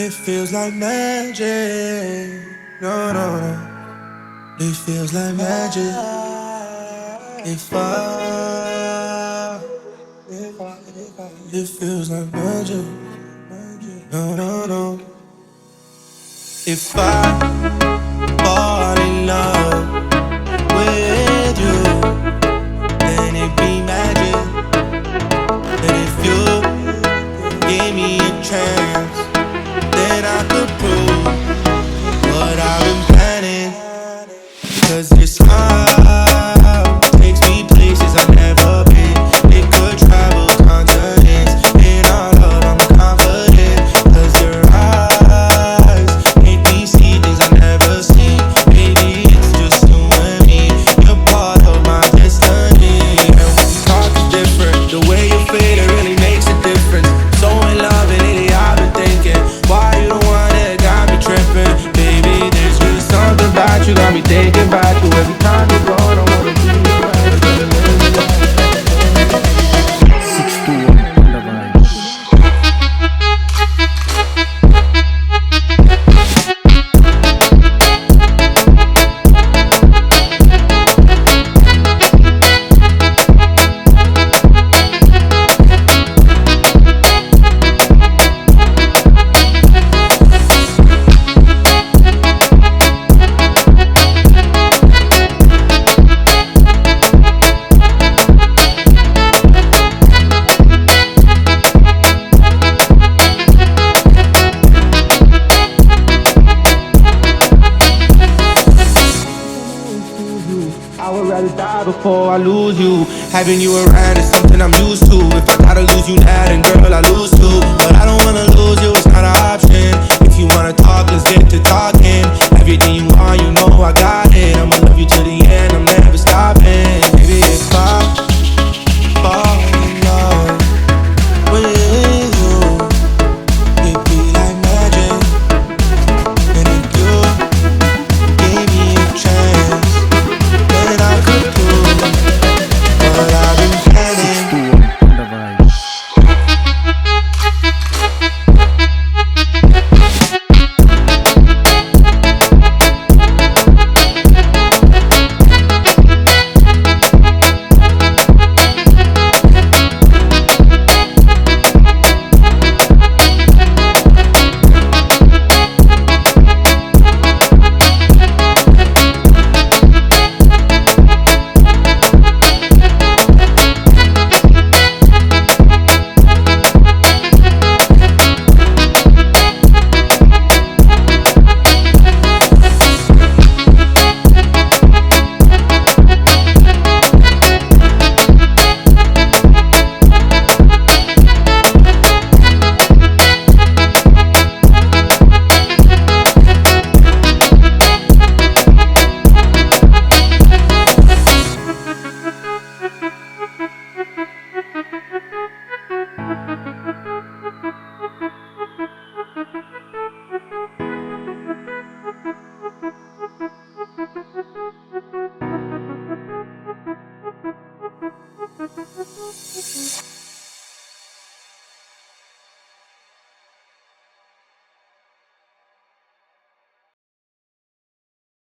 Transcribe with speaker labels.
Speaker 1: It feels like magic. No, no, no. It feels like magic. If I, it feels like magic. No, no, no. If I fall in love with you, then it be magic. And if you give me a chance, then I could prove what I've been planning. 'Cause this heart takes me places I've never been. It could travel continents. In our love I'm confident. 'Cause your eyes make me see things I've never seen. Baby, it's just you and me. You're part of my destiny. And when we talk is different. The way you feel, it really makes a difference. So in love and lately I've been thinking, why you the one that got me tripping? Baby, there's just something about you, got me thinking about you. Every time you go, I wanna be around. I would rather die before I lose you. Having you around is something I'm used to. If I gotta lose you now, then girl, I lose too.